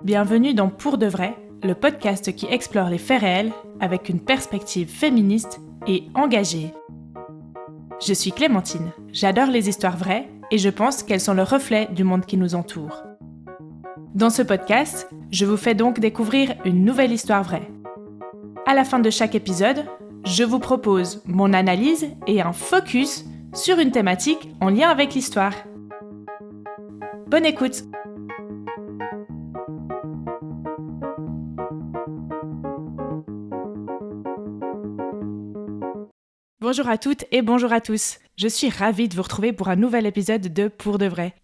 Bienvenue dans Pour de vrai, le podcast qui explore les faits réels avec une perspective féministe et engagée. Je suis Clémentine, j'adore les histoires vraies et je pense qu'elles sont le reflet du monde qui nous entoure. Dans ce podcast, je vous fais donc découvrir une nouvelle histoire vraie. À la fin de chaque épisode, je vous propose mon analyse et un focus sur une thématique en lien avec l'histoire. Bonne écoute! Bonjour à toutes et bonjour à tous. Je suis ravie de vous retrouver pour un nouvel épisode de Pour de vrai.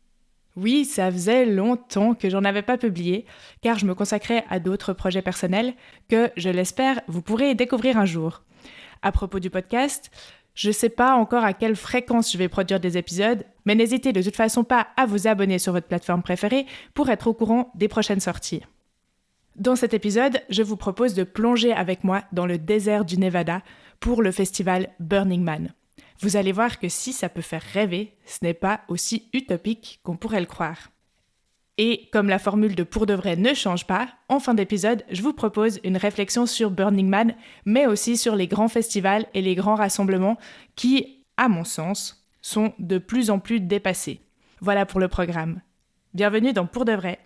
Oui, ça faisait longtemps que j'en avais pas publié, car je me consacrais à d'autres projets personnels que, je l'espère, vous pourrez découvrir un jour. À propos du podcast, je sais pas encore à quelle fréquence je vais produire des épisodes, mais n'hésitez de toute façon pas à vous abonner sur votre plateforme préférée pour être au courant des prochaines sorties. Dans cet épisode, je vous propose de plonger avec moi dans le désert du Nevada pour le festival Burning Man. Vous allez voir que si ça peut faire rêver, ce n'est pas aussi utopique qu'on pourrait le croire. Et comme la formule de Pour de vrai ne change pas, en fin d'épisode, je vous propose une réflexion sur Burning Man, mais aussi sur les grands festivals et les grands rassemblements qui, à mon sens, sont de plus en plus dépassés. Voilà pour le programme. Bienvenue dans Pour de vrai.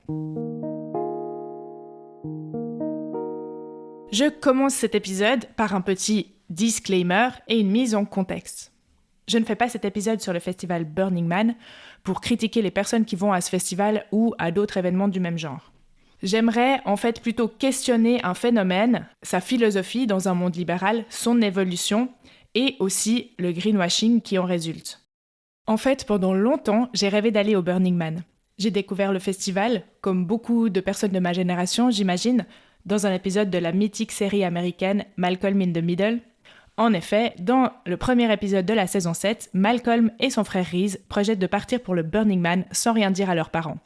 Je commence cet épisode par un petit disclaimer et une mise en contexte. Je ne fais pas cet épisode sur le festival Burning Man pour critiquer les personnes qui vont à ce festival ou à d'autres événements du même genre. J'aimerais en fait plutôt questionner un phénomène, sa philosophie dans un monde libéral, son évolution et aussi le greenwashing qui en résulte. En fait, pendant longtemps, j'ai rêvé d'aller au Burning Man. J'ai découvert le festival, comme beaucoup de personnes de ma génération, j'imagine, dans un épisode de la mythique série américaine Malcolm in the Middle. En effet, dans le premier épisode de la saison 7, Malcolm et son frère Reese projettent de partir pour le Burning Man sans rien dire à leurs parents.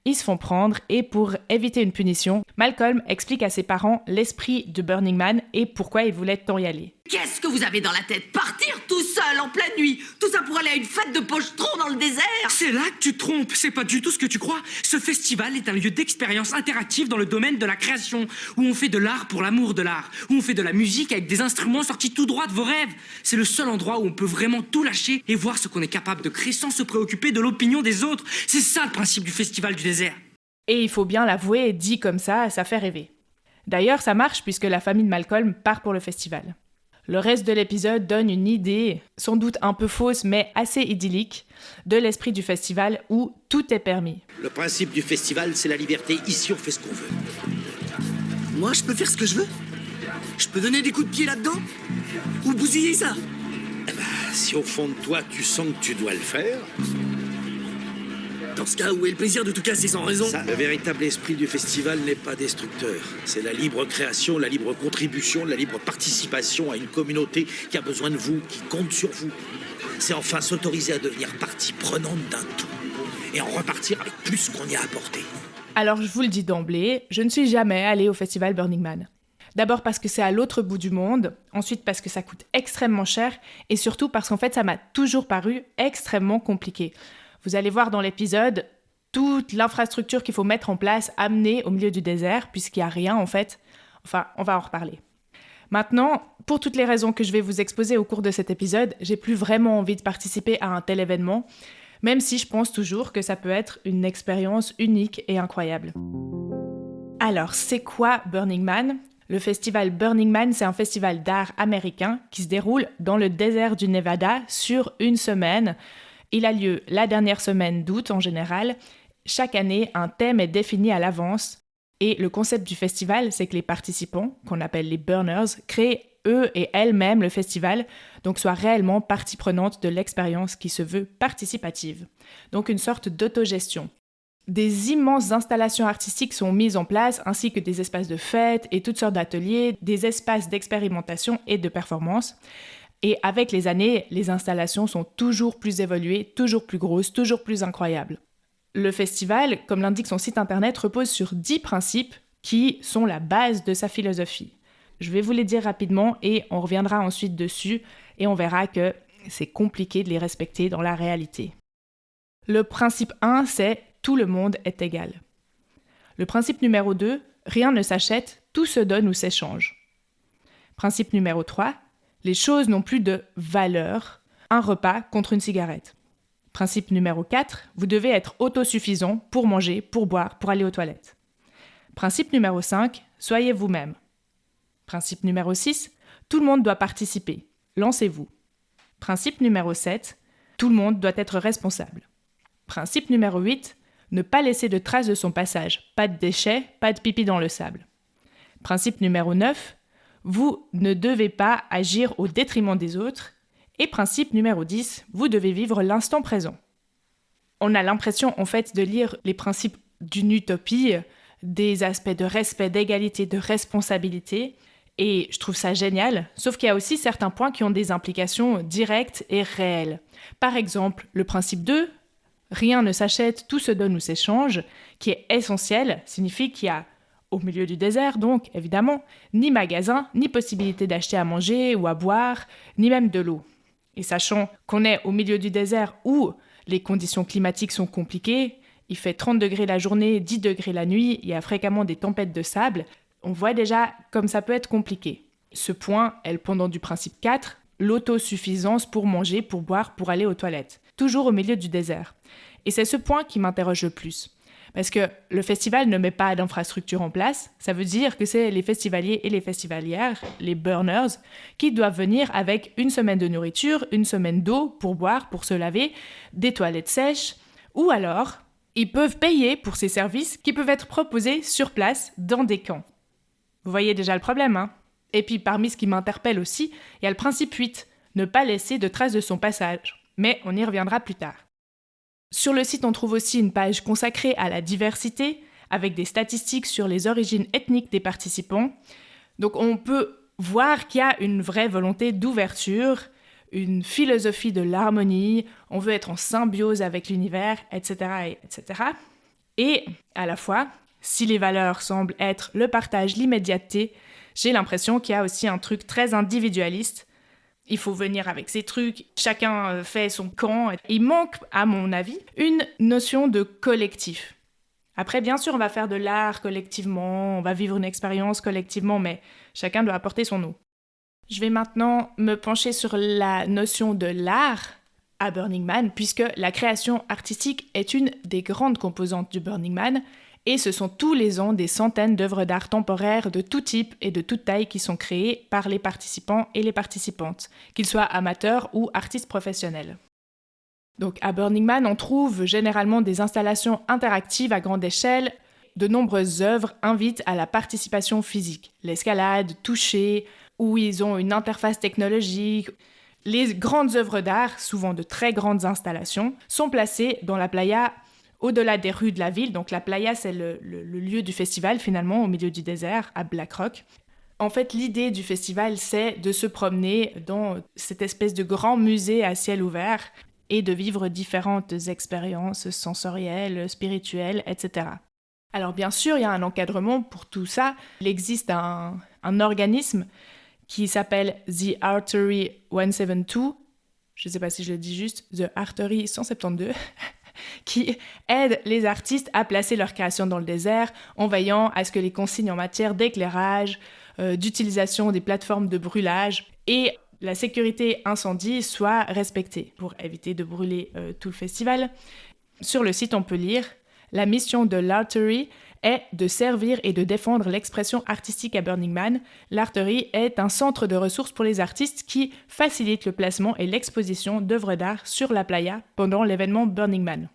Ils se font prendre et pour éviter une punition, Malcolm explique à ses parents l'esprit du Burning Man et pourquoi il voulait tant y aller. Qu'est-ce que vous avez dans la tête? Partir tout seul en pleine nuit? Tout ça pour aller à une fête de pochetron dans le désert? C'est là que tu te trompes, c'est pas du tout ce que tu crois. Ce festival est un lieu d'expérience interactive dans le domaine de la création, où on fait de l'art pour l'amour de l'art, où on fait de la musique avec des instruments sortis tout droit de vos rêves. C'est le seul endroit où on peut vraiment tout lâcher et voir ce qu'on est capable de créer sans se préoccuper de l'opinion des autres. C'est ça le principe du festival du désert. Et il faut bien l'avouer, dit comme ça fait rêver. D'ailleurs, ça marche puisque la famille de Malcolm part pour le festival. Le reste de l'épisode donne une idée, sans doute un peu fausse mais assez idyllique, de l'esprit du festival où tout est permis. Le principe du festival, c'est la liberté. Ici, on fait ce qu'on veut. Moi, je peux faire ce que je veux? Je peux donner des coups de pied là-dedans? Ou bousiller ça? Si au fond de toi, tu sens que tu dois le faire, Dans ce cas, où est le plaisir de tout casser sans raison? le véritable esprit du festival n'est pas destructeur. C'est la libre création, la libre contribution, la libre participation à une communauté qui a besoin de vous, qui compte sur vous. C'est enfin s'autoriser à devenir partie prenante d'un tout et en repartir avec plus qu'on y a apporté. Alors je vous le dis d'emblée, je ne suis jamais allée au festival Burning Man. D'abord parce que c'est à l'autre bout du monde, ensuite parce que ça coûte extrêmement cher et surtout parce qu'en fait ça m'a toujours paru extrêmement compliqué. Vous allez voir dans l'épisode toute l'infrastructure qu'il faut mettre en place, amenée au milieu du désert, puisqu'il n'y a rien en fait. Enfin, on va en reparler. Maintenant, pour toutes les raisons que je vais vous exposer au cours de cet épisode, j'ai plus vraiment envie de participer à un tel événement, même si je pense toujours que ça peut être une expérience unique et incroyable. Alors, c'est quoi Burning Man ? Le festival Burning Man, c'est un festival d'art américain qui se déroule dans le désert du Nevada sur une semaine. Il a lieu la dernière semaine d'août en général. Chaque année, un thème est défini à l'avance. Et le concept du festival, c'est que les participants, qu'on appelle les burners, créent eux et elles-mêmes le festival, donc soient réellement partie prenante de l'expérience qui se veut participative. Donc une sorte d'autogestion. Des immenses installations artistiques sont mises en place, ainsi que des espaces de fête et toutes sortes d'ateliers, des espaces d'expérimentation et de performance. Et avec les années, les installations sont toujours plus évoluées, toujours plus grosses, toujours plus incroyables. Le festival, comme l'indique son site internet, repose sur 10 principes qui sont la base de sa philosophie. Je vais vous les dire rapidement et on reviendra ensuite dessus et on verra que c'est compliqué de les respecter dans la réalité. Le principe 1, c'est « tout le monde est égal ». Le principe numéro 2, rien ne s'achète, tout se donne ou s'échange. Principe numéro 3, les choses n'ont plus de valeur, un repas contre une cigarette. Principe numéro 4, vous devez être autosuffisant pour manger, pour boire, pour aller aux toilettes. Principe numéro 5, soyez vous-même. Principe numéro 6, tout le monde doit participer. Lancez-vous. Principe numéro 7, tout le monde doit être responsable. Principe numéro 8, ne pas laisser de traces de son passage. Pas de déchets, pas de pipi dans le sable. Principe numéro 9, vous ne devez pas agir au détriment des autres. Et principe numéro 10, vous devez vivre l'instant présent. On a l'impression en fait de lire les principes d'une utopie, des aspects de respect, d'égalité, de responsabilité, et je trouve ça génial, sauf qu'il y a aussi certains points qui ont des implications directes et réelles. Par exemple, le principe 2, rien ne s'achète, tout se donne ou s'échange, qui est essentiel, signifie qu'il y a, au milieu du désert donc, évidemment, ni magasin, ni possibilité d'acheter à manger ou à boire, ni même de l'eau. Et sachant qu'on est au milieu du désert où les conditions climatiques sont compliquées, il fait 30 degrés la journée, 10 degrés la nuit, il y a fréquemment des tempêtes de sable, on voit déjà comme ça peut être compliqué. Ce point est le pendant du principe 4, l'autosuffisance pour manger, pour boire, pour aller aux toilettes. Toujours au milieu du désert. Et c'est ce point qui m'interroge le plus. Parce que le festival ne met pas d'infrastructure en place, ça veut dire que c'est les festivaliers et les festivalières, les burners, qui doivent venir avec une semaine de nourriture, une semaine d'eau pour boire, pour se laver, des toilettes sèches, ou alors ils peuvent payer pour ces services qui peuvent être proposés sur place dans des camps. Vous voyez déjà le problème, hein? Et puis parmi ce qui m'interpelle aussi, il y a le principe 8, ne pas laisser de traces de son passage. Mais on y reviendra plus tard. Sur le site, on trouve aussi une page consacrée à la diversité, avec des statistiques sur les origines ethniques des participants. Donc on peut voir qu'il y a une vraie volonté d'ouverture, une philosophie de l'harmonie, on veut être en symbiose avec l'univers, etc., etc. Et à la fois, si les valeurs semblent être le partage, l'immédiateté, j'ai l'impression qu'il y a aussi un truc très individualiste. Il faut venir avec ses trucs, chacun fait son camp. Il manque, à mon avis, une notion de collectif. Après, bien sûr, on va faire de l'art collectivement, on va vivre une expérience collectivement, mais chacun doit apporter son eau. Je vais maintenant me pencher sur la notion de l'art à Burning Man, puisque la création artistique est une des grandes composantes du Burning Man, et ce sont tous les ans des centaines d'œuvres d'art temporaires de tout type et de toute taille qui sont créées par les participants et les participantes, qu'ils soient amateurs ou artistes professionnels. Donc à Burning Man, on trouve généralement des installations interactives à grande échelle. De nombreuses œuvres invitent à la participation physique, l'escalade, toucher, où ils ont une interface technologique. Les grandes œuvres d'art, souvent de très grandes installations, sont placées dans la playa au-delà des rues de la ville. Donc la playa, c'est le lieu du festival finalement, au milieu du désert, à Black Rock. En fait, l'idée du festival, c'est de se promener dans cette espèce de grand musée à ciel ouvert et de vivre différentes expériences sensorielles, spirituelles, etc. Alors bien sûr, il y a un encadrement pour tout ça. Il existe un organisme qui s'appelle The Artery 172, je ne sais pas si je le dis juste, The Artery 172, qui aide les artistes à placer leur création dans le désert en veillant à ce que les consignes en matière d'éclairage, d'utilisation des plateformes de brûlage et la sécurité incendie soient respectées pour éviter de brûler tout le festival. Sur le site, on peut lire « La mission de l'Artery est de servir et de défendre l'expression artistique à Burning Man. L'Artery est un centre de ressources pour les artistes qui facilite le placement et l'exposition d'œuvres d'art sur la playa pendant l'événement Burning Man. »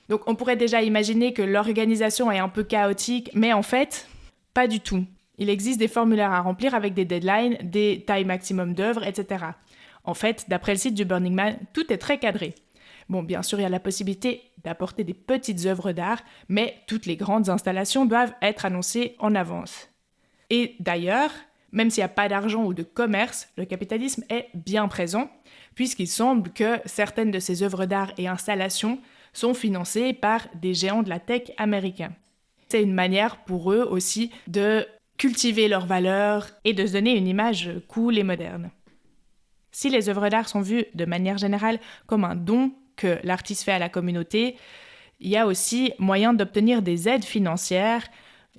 Donc on pourrait déjà imaginer que l'organisation est un peu chaotique, mais en fait, pas du tout. Il existe des formulaires à remplir avec des deadlines, des tailles maximum d'œuvres, etc. En fait, d'après le site du Burning Man, tout est très cadré. Bon, bien sûr, il y a la possibilité d'apporter des petites œuvres d'art, mais toutes les grandes installations doivent être annoncées en avance. Et d'ailleurs, même s'il n'y a pas d'argent ou de commerce, le capitalisme est bien présent, puisqu'il semble que certaines de ces œuvres d'art et installations sont financées par des géants de la tech américains. C'est une manière pour eux aussi de cultiver leurs valeurs et de se donner une image cool et moderne. Si les œuvres d'art sont vues de manière générale comme un don que l'artiste fait à la communauté, il y a aussi moyen d'obtenir des aides financières.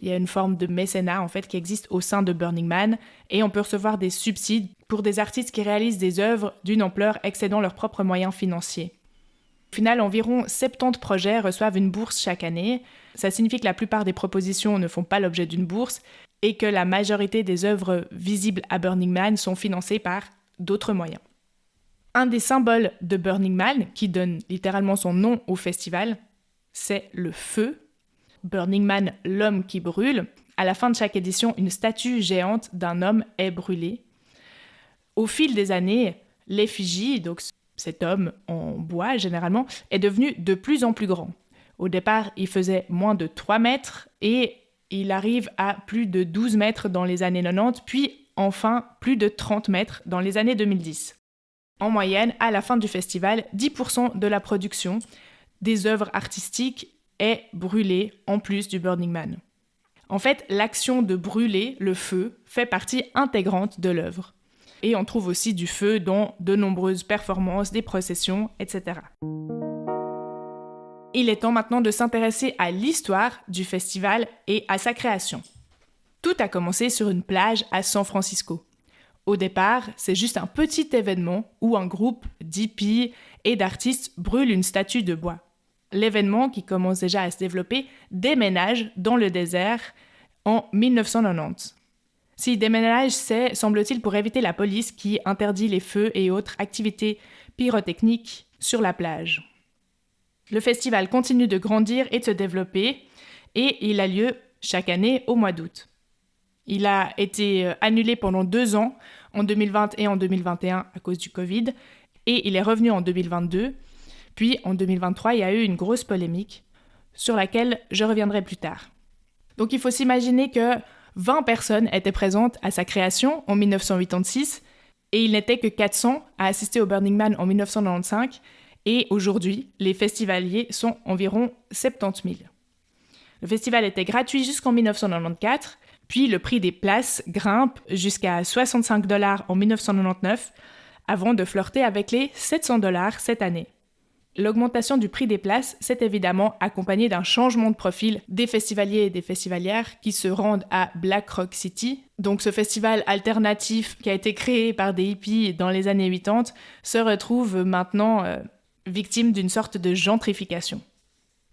Il y a une forme de mécénat en fait qui existe au sein de Burning Man et on peut recevoir des subsides pour des artistes qui réalisent des œuvres d'une ampleur excédant leurs propres moyens financiers. Au final, environ 70 projets reçoivent une bourse chaque année. Ça signifie que la plupart des propositions ne font pas l'objet d'une bourse et que la majorité des œuvres visibles à Burning Man sont financées par d'autres moyens. Un des symboles de Burning Man, qui donne littéralement son nom au festival, c'est le feu. Burning Man, l'homme qui brûle. À la fin de chaque édition, une statue géante d'un homme est brûlée. Au fil des années, l'effigie, donc cet homme en bois généralement, est devenu de plus en plus grand. Au départ, il faisait moins de 3 mètres et il arrive à plus de 12 mètres dans les années 90, puis enfin plus de 30 mètres dans les années 2010. En moyenne, à la fin du festival, 10% de la production des œuvres artistiques est brûlée en plus du Burning Man. En fait, l'action de brûler le feu fait partie intégrante de l'œuvre. Et on trouve aussi du feu dans de nombreuses performances, des processions, etc. Il est temps maintenant de s'intéresser à l'histoire du festival et à sa création. Tout a commencé sur une plage à San Francisco. Au départ, c'est juste un petit événement où un groupe d'hippies et d'artistes brûle une statue de bois. L'événement, qui commence déjà à se développer, déménage dans le désert en 1990. S'il déménage, c'est, semble-t-il, pour éviter la police qui interdit les feux et autres activités pyrotechniques sur la plage. Le festival continue de grandir et de se développer et il a lieu chaque année au mois d'août. Il a été annulé pendant 2 ans, en 2020 et en 2021 à cause du Covid, et il est revenu en 2022. Puis en 2023, il y a eu une grosse polémique sur laquelle je reviendrai plus tard. Donc il faut s'imaginer que 20 personnes étaient présentes à sa création en 1986 et il n'était que 400 à assister au Burning Man en 1995 et aujourd'hui, les festivaliers sont environ 70 000. Le festival était gratuit jusqu'en 1994, puis le prix des places grimpe jusqu'à 65 $ en 1999 avant de flirter avec les 700 $ cette année. L'augmentation du prix des places s'est évidemment accompagnée d'un changement de profil des festivaliers et des festivalières qui se rendent à Black Rock City. Donc ce festival alternatif qui a été créé par des hippies dans les années 80 se retrouve maintenant victime d'une sorte de gentrification.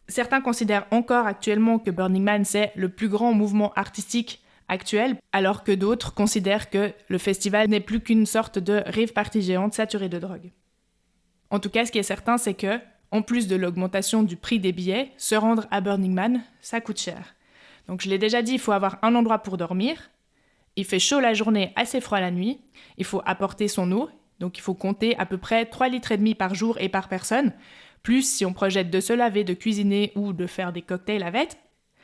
Certains considèrent encore actuellement que Burning Man c'est le plus grand mouvement artistique actuel, alors que d'autres considèrent que le festival n'est plus qu'une sorte de rave party géante saturée de drogue. En tout cas, ce qui est certain, c'est que, en plus de l'augmentation du prix des billets, se rendre à Burning Man, ça coûte cher. Donc je l'ai déjà dit, il faut avoir un endroit pour dormir, il fait chaud la journée, assez froid la nuit, il faut apporter son eau, donc il faut compter à peu près 3,5 litres par jour et par personne, plus si on projette de se laver, de cuisiner ou de faire des cocktails avec.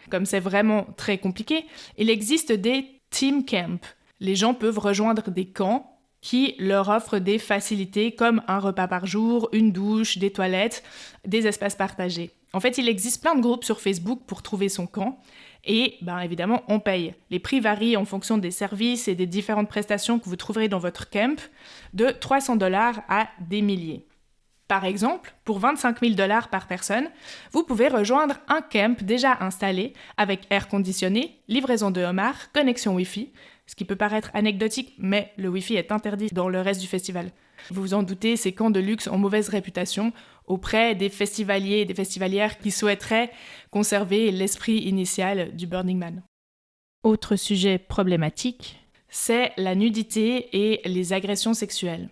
Comme c'est vraiment très compliqué, il existe des team camps. Les gens peuvent rejoindre des camps qui leur offrent des facilités comme un repas par jour, une douche, des toilettes, des espaces partagés. En fait, il existe plein de groupes sur Facebook pour trouver son camp et évidemment, on paye. Les prix varient en fonction des services et des différentes prestations que vous trouverez dans votre camp, de 300 $ à des milliers. Par exemple, pour 25 000 $ par personne, vous pouvez rejoindre un camp déjà installé avec air conditionné, livraison de homards, connexion Wi-Fi, ce qui peut paraître anecdotique, mais le Wi-Fi est interdit dans le reste du festival. Vous vous en doutez, ces camps de luxe ont mauvaise réputation auprès des festivaliers et des festivalières qui souhaiteraient conserver l'esprit initial du Burning Man. Autre sujet problématique, c'est la nudité et les agressions sexuelles.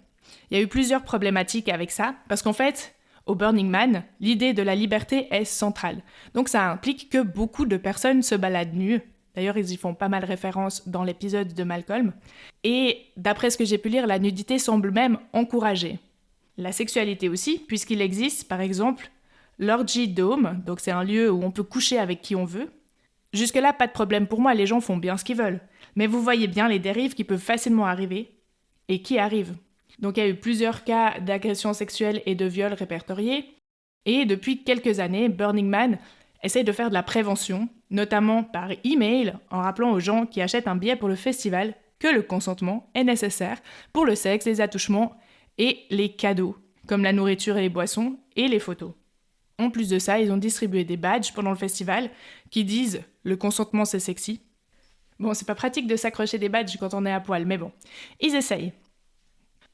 Il y a eu plusieurs problématiques avec ça, parce qu'en fait, au Burning Man, l'idée de la liberté est centrale. Donc ça implique que beaucoup de personnes se baladent nues. D'ailleurs, ils y font pas mal référence dans l'épisode de Malcolm. Et d'après ce que j'ai pu lire, la nudité semble même encouragée. La sexualité aussi, puisqu'il existe, par exemple, l'Orgy Dome, donc c'est un lieu où on peut coucher avec qui on veut. Jusque-là, pas de problème pour moi, les gens font bien ce qu'ils veulent. Mais vous voyez bien les dérives qui peuvent facilement arriver, et qui arrivent. Donc il y a eu plusieurs cas d'agression sexuelle et de viol répertoriés. Et depuis quelques années, Burning Man essaye de faire de la prévention, notamment par email, en rappelant aux gens qui achètent un billet pour le festival que le consentement est nécessaire pour le sexe, les attouchements et les cadeaux, comme la nourriture et les boissons et les photos. En plus de ça, ils ont distribué des badges pendant le festival qui disent « Le consentement, c'est sexy ». Bon, c'est pas pratique de s'accrocher des badges quand on est à poil, mais bon, ils essayent.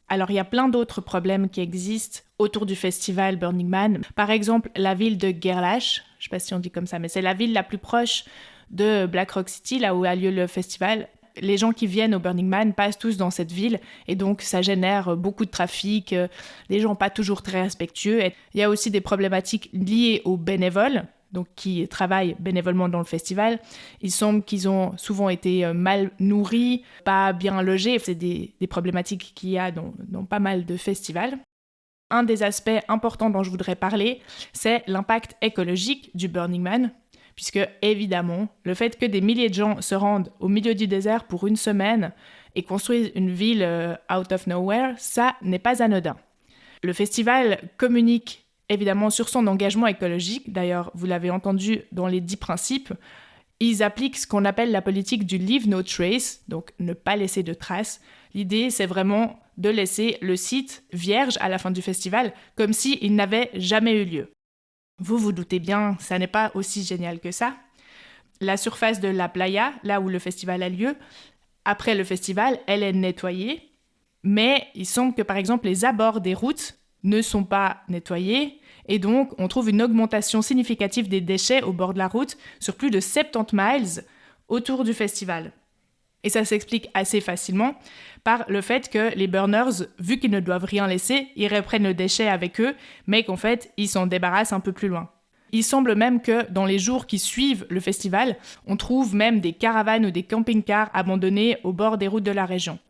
Alors, il y a plein d'autres problèmes qui existent autour du festival Burning Man. Par exemple, la ville de Gerlach, je sais pas si on dit comme ça, mais c'est la ville la plus proche de Black Rock City, là où a lieu le festival. Les gens qui viennent au Burning Man passent tous dans cette ville et donc ça génère beaucoup de trafic, des gens pas toujours très respectueux. Et il y a aussi des problématiques liées aux bénévoles, donc qui travaillent bénévolement dans le festival. Il semble qu'ils ont souvent été mal nourris, pas bien logés. C'est des problématiques qu'il y a dans pas mal de festivals. Un des aspects importants dont je voudrais parler, c'est l'impact écologique du Burning Man. Puisque, évidemment, le fait que des milliers de gens se rendent au milieu du désert pour une semaine et construisent une ville out of nowhere, ça n'est pas anodin. Le festival communique évidemment sur son engagement écologique. D'ailleurs, vous l'avez entendu dans les 10 principes. Ils appliquent ce qu'on appelle la politique du leave no trace, donc ne pas laisser de traces. L'idée, c'est vraiment de laisser le site vierge à la fin du festival, comme s'il n'avait jamais eu lieu. Vous vous doutez bien, ça n'est pas aussi génial que ça. La surface de la playa, là où le festival a lieu, après le festival, elle est nettoyée, mais il semble que par exemple les abords des routes ne sont pas nettoyés, et donc on trouve une augmentation significative des déchets au bord de la route sur plus de 70 miles autour du festival. Et ça s'explique assez facilement par le fait que les burners, vu qu'ils ne doivent rien laisser, ils reprennent le déchet avec eux, mais qu'en fait, ils s'en débarrassent un peu plus loin. Il semble même que dans les jours qui suivent le festival, on trouve même des caravanes ou des camping-cars abandonnés au bord des routes de la région.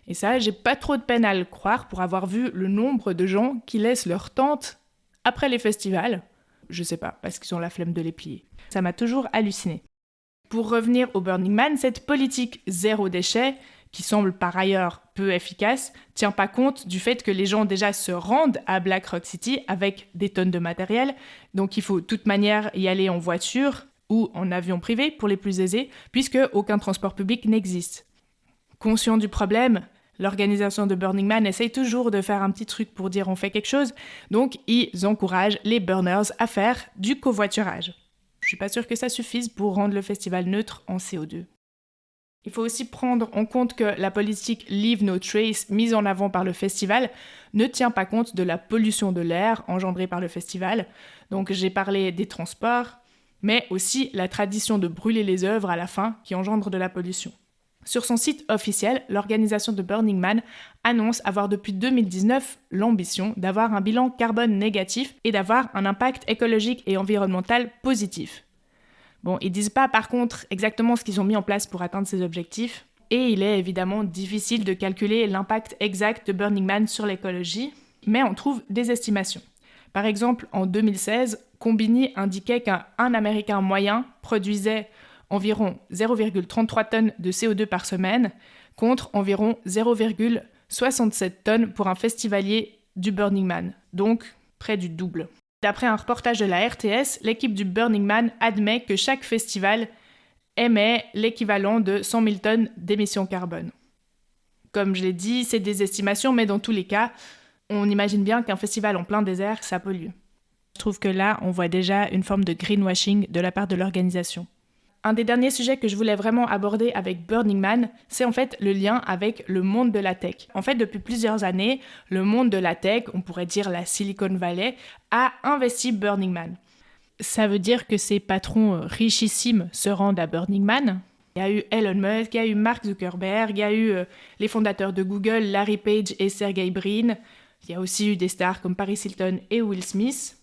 Et ça, j'ai pas trop de peine à le croire pour avoir vu le nombre de gens qui laissent leurs tentes après les festivals. Je sais pas, parce qu'ils ont la flemme de les plier. Ça m'a toujours halluciné. Pour revenir au Burning Man, cette politique zéro déchet, qui semble par ailleurs peu efficace, tient pas compte du fait que les gens déjà se rendent à Black Rock City avec des tonnes de matériel, donc il faut de toute manière y aller en voiture ou en avion privé pour les plus aisés, puisque aucun transport public n'existe. Conscient du problème, l'organisation de Burning Man essaye toujours de faire un petit truc pour dire on fait quelque chose, donc ils encouragent les burners à faire du covoiturage. Je suis pas sûre que ça suffise pour rendre le festival neutre en CO2. Il faut aussi prendre en compte que la politique Leave No Trace mise en avant par le festival ne tient pas compte de la pollution de l'air engendrée par le festival. Donc j'ai parlé des transports, mais aussi la tradition de brûler les œuvres à la fin qui engendre de la pollution. Sur son site officiel, l'organisation de Burning Man annonce avoir depuis 2019 l'ambition d'avoir un bilan carbone négatif et d'avoir un impact écologique et environnemental positif. Bon, ils disent pas par contre exactement ce qu'ils ont mis en place pour atteindre ces objectifs, et il est évidemment difficile de calculer l'impact exact de Burning Man sur l'écologie, mais on trouve des estimations. Par exemple, en 2016, Combini indiquait qu'un Américain moyen produisait environ 0,33 tonnes de CO2 par semaine, contre environ 0,67 tonnes pour un festivalier du Burning Man, donc près du double. D'après un reportage de la RTS, l'équipe du Burning Man admet que chaque festival émet l'équivalent de 100 000 tonnes d'émissions carbone. Comme je l'ai dit, c'est des estimations, mais dans tous les cas, on imagine bien qu'un festival en plein désert, ça pollue. Je trouve que là, on voit déjà une forme de greenwashing de la part de l'organisation. Un des derniers sujets que je voulais vraiment aborder avec Burning Man, c'est en fait le lien avec le monde de la tech. En fait, depuis plusieurs années, le monde de la tech, on pourrait dire la Silicon Valley, a investi Burning Man. Ça veut dire que ces patrons richissimes se rendent à Burning Man. Il y a eu Elon Musk, il y a eu Mark Zuckerberg, il y a eu les fondateurs de Google, Larry Page et Sergey Brin. Il y a aussi eu des stars comme Paris Hilton et Will Smith.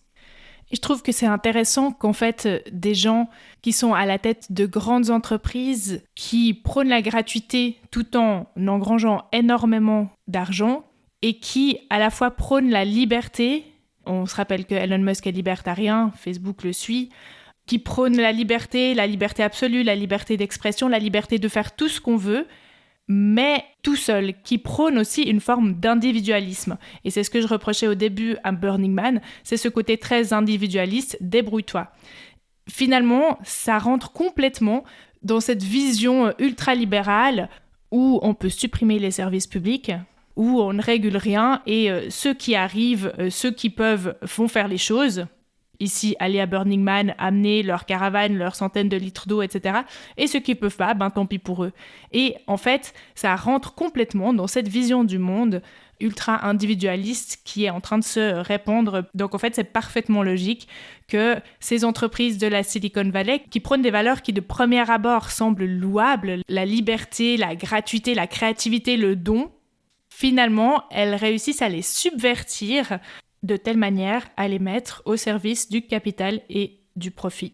Et je trouve que c'est intéressant qu'en fait, des gens qui sont à la tête de grandes entreprises, qui prônent la gratuité tout en engrangeant énormément d'argent, et qui à la fois prônent la liberté, on se rappelle que Elon Musk est libertarien, Facebook le suit, qui prônent la liberté absolue, la liberté d'expression, la liberté de faire tout ce qu'on veut, mais tout seul, qui prône aussi une forme d'individualisme. Et c'est ce que je reprochais au début à Burning Man, c'est ce côté très individualiste, débrouille-toi. Finalement, ça rentre complètement dans cette vision ultralibérale où on peut supprimer les services publics, où on ne régule rien et ceux qui arrivent, ceux qui peuvent, vont faire les choses. ici aller à Burning Man, amener leur caravane, leurs centaines de litres d'eau, etc. Et ceux qui ne peuvent pas, tant pis pour eux. Et en fait, ça rentre complètement dans cette vision du monde ultra individualiste qui est en train de se répandre. Donc en fait, c'est parfaitement logique que ces entreprises de la Silicon Valley, qui prônent des valeurs qui de premier abord semblent louables, la liberté, la gratuité, la créativité, le don, finalement, elles réussissent à les subvertir de telle manière à les mettre au service du capital et du profit.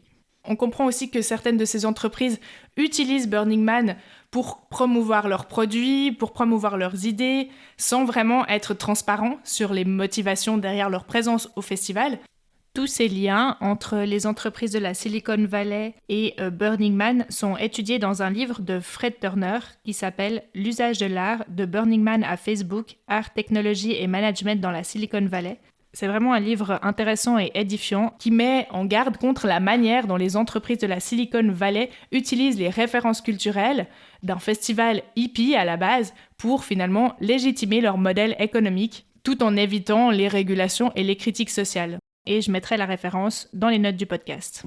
On comprend aussi que certaines de ces entreprises utilisent Burning Man pour promouvoir leurs produits, pour promouvoir leurs idées, sans vraiment être transparents sur les motivations derrière leur présence au festival. Tous ces liens entre les entreprises de la Silicon Valley et Burning Man sont étudiés dans un livre de Fred Turner qui s'appelle « L'usage de l'art de Burning Man à Facebook, art, technologie et management dans la Silicon Valley ». C'est vraiment un livre intéressant et édifiant qui met en garde contre la manière dont les entreprises de la Silicon Valley utilisent les références culturelles d'un festival hippie à la base pour finalement légitimer leur modèle économique tout en évitant les régulations et les critiques sociales. Et je mettrai la référence dans les notes du podcast.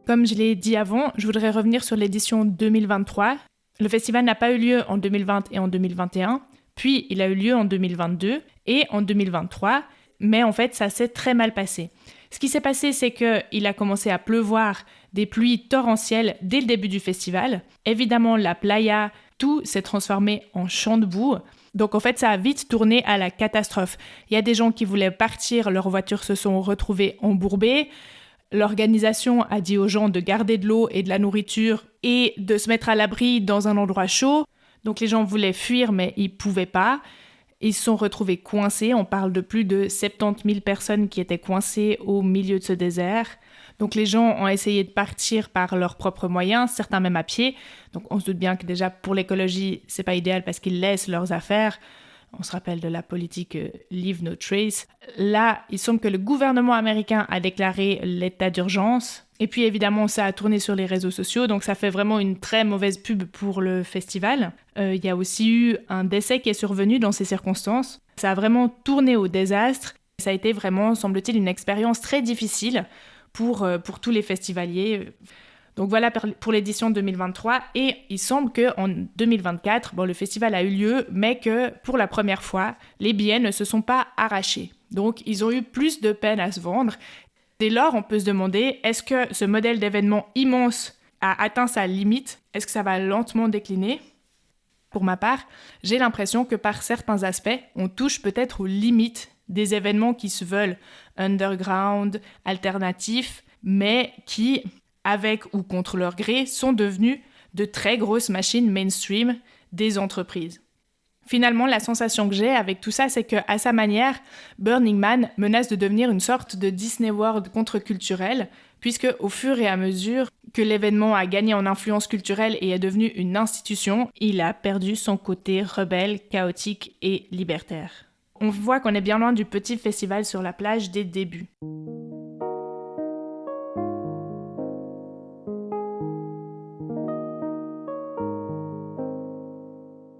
Comme je l'ai dit avant, je voudrais revenir sur l'édition 2023. Le festival n'a pas eu lieu en 2020 et en 2021. Puis, il a eu lieu en 2022 et en 2023, mais en fait, ça s'est très mal passé. Ce qui s'est passé, c'est qu'il a commencé à pleuvoir des pluies torrentielles dès le début du festival. Évidemment, la playa, tout s'est transformé en champ de boue. Donc, en fait, ça a vite tourné à la catastrophe. Il y a des gens qui voulaient partir, leurs voitures se sont retrouvées embourbées. L'organisation a dit aux gens de garder de l'eau et de la nourriture et de se mettre à l'abri dans un endroit chaud. Donc les gens voulaient fuir, mais ils ne pouvaient pas. Ils se sont retrouvés coincés. On parle de plus de 70 000 personnes qui étaient coincées au milieu de ce désert. Donc les gens ont essayé de partir par leurs propres moyens, certains même à pied. Donc on se doute bien que déjà pour l'écologie, c'est pas idéal parce qu'ils laissent leurs affaires. On se rappelle de la politique Leave No Trace. Là, il semble que le gouvernement américain a déclaré l'état d'urgence. Et puis évidemment, ça a tourné sur les réseaux sociaux, donc ça fait vraiment une très mauvaise pub pour le festival. Il y a aussi eu un décès qui est survenu dans ces circonstances. Ça a vraiment tourné au désastre. Ça a été vraiment, semble-t-il, une expérience très difficile pour tous les festivaliers. Donc voilà pour l'édition 2023. Et il semble qu'en 2024, le festival a eu lieu, mais que pour la première fois, les billets ne se sont pas arrachés. Donc ils ont eu plus de peine à se vendre. Dès lors, on peut se demander, est-ce que ce modèle d'événement immense a atteint sa limite? Est-ce que ça va lentement décliner? Pour ma part, j'ai l'impression que par certains aspects, on touche peut-être aux limites des événements qui se veulent underground, alternatifs, mais qui, avec ou contre leur gré, sont devenus de très grosses machines mainstream des entreprises. Finalement, la sensation que j'ai avec tout ça, c'est qu'à sa manière, Burning Man menace de devenir une sorte de Disney World contre-culturel, puisque au fur et à mesure que l'événement a gagné en influence culturelle et est devenu une institution, il a perdu son côté rebelle, chaotique et libertaire. On voit qu'on est bien loin du petit festival sur la plage des débuts.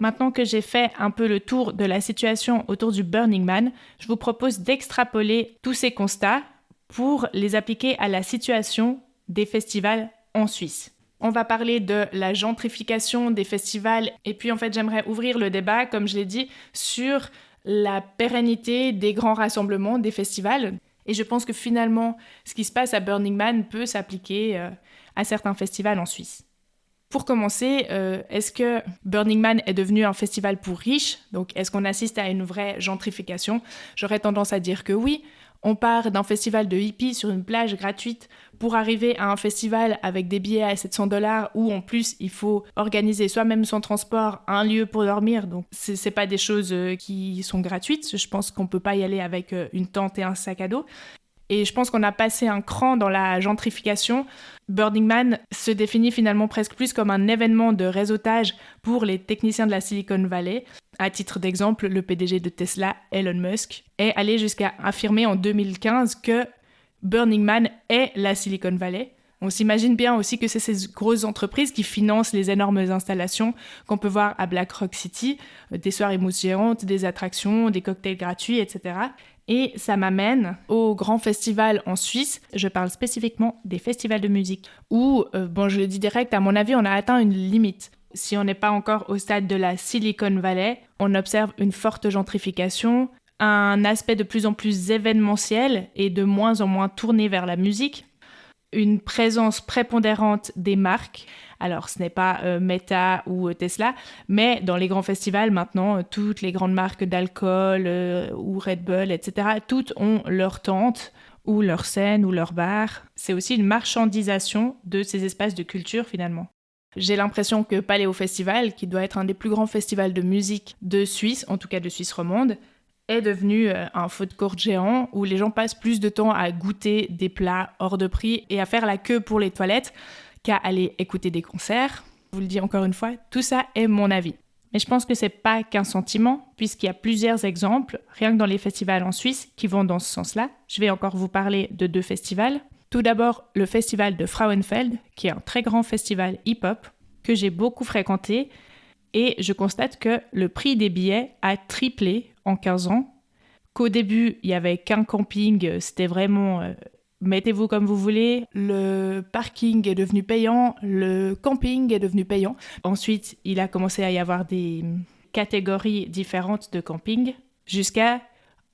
Maintenant que j'ai fait un peu le tour de la situation autour du Burning Man, je vous propose d'extrapoler tous ces constats pour les appliquer à la situation des festivals en Suisse. On va parler de la gentrification des festivals et puis en fait j'aimerais ouvrir le débat, comme je l'ai dit, sur la pérennité des grands rassemblements des festivals. Et je pense que finalement, ce qui se passe à Burning Man peut s'appliquer à certains festivals en Suisse. Pour commencer, est-ce que Burning Man est devenu un festival pour riches? Donc, est-ce qu'on assiste à une vraie gentrification? J'aurais tendance à dire que oui. On part d'un festival de hippies sur une plage gratuite pour arriver à un festival avec des billets à $700 où en plus il faut organiser soi-même son transport, un lieu pour dormir. Donc, c'est pas des choses qui sont gratuites. Je pense qu'on peut pas y aller avec une tente et un sac à dos. Et je pense qu'on a passé un cran dans la gentrification. Burning Man se définit finalement presque plus comme un événement de réseautage pour les techniciens de la Silicon Valley. À titre d'exemple, le PDG de Tesla, Elon Musk, est allé jusqu'à affirmer en 2015 que Burning Man est la Silicon Valley. On s'imagine bien aussi que c'est ces grosses entreprises qui financent les énormes installations qu'on peut voir à Black Rock City, des soirées mousses géantes, des attractions, des cocktails gratuits, etc. Et ça m'amène au grand festival en Suisse. Je parle spécifiquement des festivals de musique où, je le dis direct, à mon avis, on a atteint une limite. Si on n'est pas encore au stade de la Silicon Valley, on observe une forte gentrification, un aspect de plus en plus événementiel et de moins en moins tourné vers la musique, une présence prépondérante des marques. Alors, ce n'est pas Meta ou Tesla, mais dans les grands festivals, maintenant, toutes les grandes marques d'alcool ou Red Bull, etc., toutes ont leur tente ou leur scène ou leur bar. C'est aussi une marchandisation de ces espaces de culture, finalement. J'ai l'impression que Paléo Festival, qui doit être un des plus grands festivals de musique de Suisse, en tout cas de Suisse romande, est devenu un food court géant où les gens passent plus de temps à goûter des plats hors de prix et à faire la queue pour les toilettes qu'à aller écouter des concerts. Je vous le dis encore une fois, tout ça est mon avis. Mais je pense que c'est pas qu'un sentiment, puisqu'il y a plusieurs exemples, rien que dans les festivals en Suisse, qui vont dans ce sens-là. Je vais encore vous parler de 2 festivals. Tout d'abord, le festival de Frauenfeld, qui est un très grand festival hip-hop que j'ai beaucoup fréquenté. Et je constate que le prix des billets a triplé en 15 ans. Qu'au début, il n'y avait qu'un camping, c'était vraiment... mettez-vous comme vous voulez, le parking est devenu payant, le camping est devenu payant. Ensuite, il a commencé à y avoir des catégories différentes de camping, jusqu'à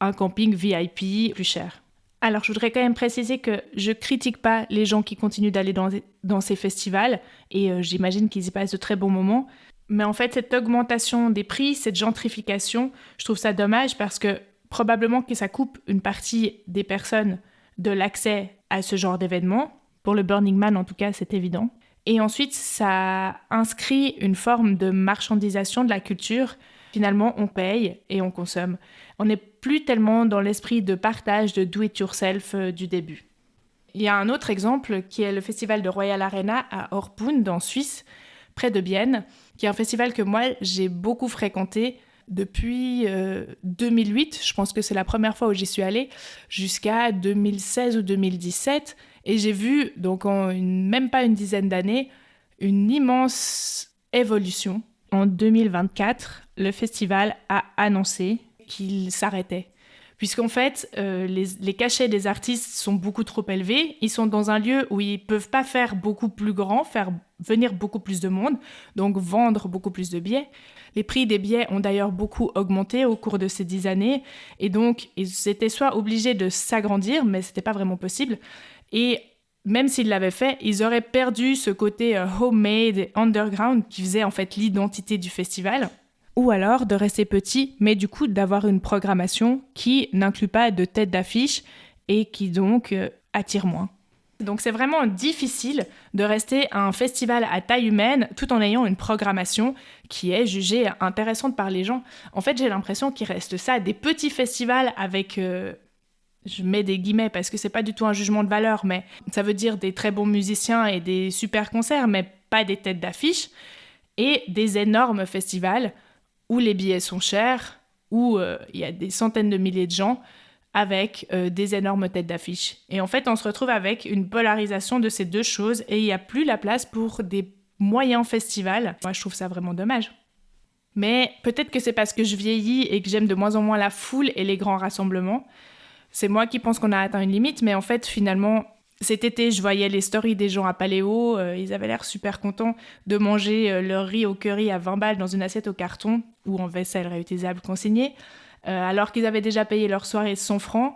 un camping VIP plus cher. Alors, je voudrais quand même préciser que je critique pas les gens qui continuent d'aller dans ces festivals, et j'imagine qu'ils y passent de très bons moments. Mais en fait, cette augmentation des prix, cette gentrification, je trouve ça dommage parce que probablement que ça coupe une partie des personnes de l'accès à ce genre d'événement. Pour le Burning Man, en tout cas, c'est évident. Et ensuite, ça inscrit une forme de marchandisation de la culture. Finalement, on paye et on consomme. On n'est plus tellement dans l'esprit de partage, de do-it-yourself du début. Il y a un autre exemple qui est le festival de Royal Arena à Orpund, en Suisse, près de Bienne, qui est un festival que moi, j'ai beaucoup fréquenté depuis 2008, je pense que c'est la première fois où j'y suis allée, jusqu'à 2016 ou 2017. Et j'ai vu, donc en même pas une dizaine d'années, une immense évolution. En 2024, le festival a annoncé qu'il s'arrêtait. Puisqu'en fait, les cachets des artistes sont beaucoup trop élevés. Ils sont dans un lieu où ils ne peuvent pas faire beaucoup plus grand, faire venir beaucoup plus de monde, donc vendre beaucoup plus de billets. Les prix des billets ont d'ailleurs beaucoup augmenté au cours de ces 10 années. Et donc, ils étaient soit obligés de s'agrandir, mais ce n'était pas vraiment possible. Et même s'ils l'avaient fait, ils auraient perdu ce côté homemade et underground qui faisait en fait l'identité du festival. Ou alors de rester petit, mais du coup d'avoir une programmation qui n'inclut pas de tête d'affiche et qui donc attire moins. Donc c'est vraiment difficile de rester à un festival à taille humaine tout en ayant une programmation qui est jugée intéressante par les gens. En fait, j'ai l'impression qu'il reste ça, des petits festivals avec... je mets des guillemets parce que c'est pas du tout un jugement de valeur, mais ça veut dire des très bons musiciens et des super concerts, mais pas des têtes d'affiche, et des énormes festivals où les billets sont chers, où il y a des centaines de milliers de gens avec des énormes têtes d'affiche. Et en fait, on se retrouve avec une polarisation de ces deux choses et il n'y a plus la place pour des moyens festivals. Moi, je trouve ça vraiment dommage. Mais peut-être que c'est parce que je vieillis et que j'aime de moins en moins la foule et les grands rassemblements. C'est moi qui pense qu'on a atteint une limite, mais en fait, finalement... Cet été, je voyais les stories des gens à Paléo, ils avaient l'air super contents de manger leur riz au curry à 20 balles dans une assiette au carton ou en vaisselle réutilisable consignée, alors qu'ils avaient déjà payé leur soirée 100 francs.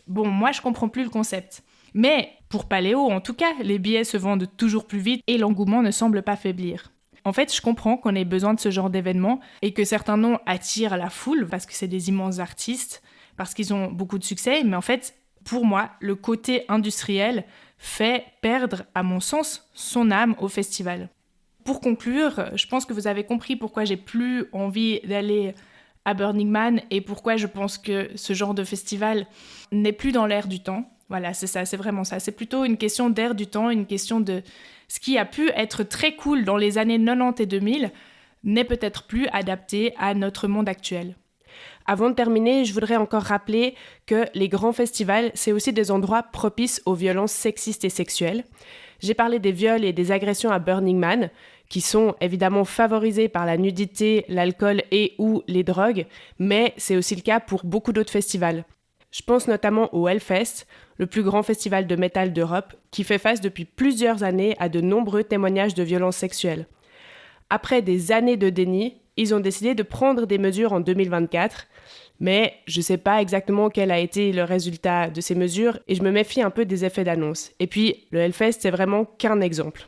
Bon, moi, je comprends plus le concept. Mais pour Paléo, en tout cas, les billets se vendent toujours plus vite et l'engouement ne semble pas faiblir. En fait, je comprends qu'on ait besoin de ce genre d'événement et que certains noms attirent la foule parce que c'est des immenses artistes, parce qu'ils ont beaucoup de succès, mais en fait... Pour moi, le côté industriel fait perdre, à mon sens, son âme au festival. Pour conclure, je pense que vous avez compris pourquoi j'ai plus envie d'aller à Burning Man et pourquoi je pense que ce genre de festival n'est plus dans l'air du temps. Voilà, c'est ça, c'est vraiment ça. C'est plutôt une question d'air du temps, une question de ce qui a pu être très cool dans les années 90 et 2000 n'est peut-être plus adapté à notre monde actuel. Avant de terminer, je voudrais encore rappeler que les grands festivals, c'est aussi des endroits propices aux violences sexistes et sexuelles. J'ai parlé des viols et des agressions à Burning Man, qui sont évidemment favorisés par la nudité, l'alcool et ou les drogues, mais c'est aussi le cas pour beaucoup d'autres festivals. Je pense notamment au Hellfest, le plus grand festival de métal d'Europe, qui fait face depuis plusieurs années à de nombreux témoignages de violences sexuelles. Après des années de déni, ils ont décidé de prendre des mesures en 2024, mais je ne sais pas exactement quel a été le résultat de ces mesures et je me méfie un peu des effets d'annonce. Et puis, le Hellfest, c'est vraiment qu'un exemple.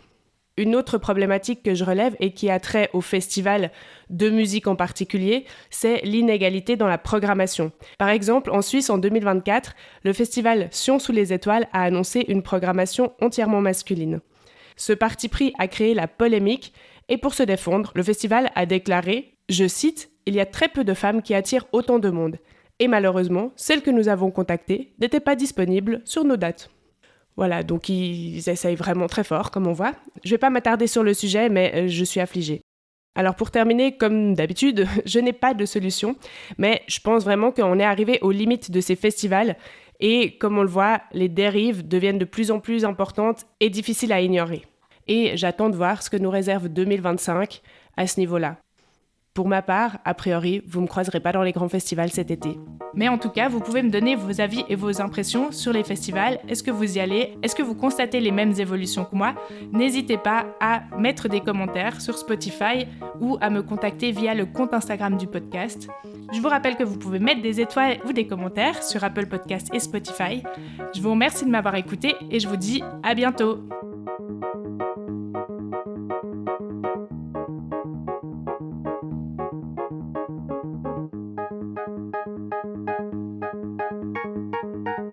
Une autre problématique que je relève et qui a trait au festival de musique en particulier, c'est l'inégalité dans la programmation. Par exemple, en Suisse, en 2024, le festival Sion sous les étoiles a annoncé une programmation entièrement masculine. Ce parti pris a créé la polémique et pour se défendre, le festival a déclaré, je cite, « Il y a très peu de femmes qui attirent autant de monde. Et malheureusement, celles que nous avons contactées n'étaient pas disponibles sur nos dates. » Voilà, donc ils essayent vraiment très fort, comme on voit. Je ne vais pas m'attarder sur le sujet, mais je suis affligée. Alors pour terminer, comme d'habitude, je n'ai pas de solution, mais je pense vraiment qu'on est arrivé aux limites de ces festivals et comme on le voit, les dérives deviennent de plus en plus importantes et difficiles à ignorer. Et j'attends de voir ce que nous réserve 2025 à ce niveau-là. Pour ma part, a priori, vous ne me croiserez pas dans les grands festivals cet été. Mais en tout cas, vous pouvez me donner vos avis et vos impressions sur les festivals. Est-ce que vous y allez? Est-ce que vous constatez les mêmes évolutions que moi? N'hésitez pas à mettre des commentaires sur Spotify ou à me contacter via le compte Instagram du podcast. Je vous rappelle que vous pouvez mettre des étoiles ou des commentaires sur Apple Podcasts et Spotify. Je vous remercie de m'avoir écouté et je vous dis à bientôt.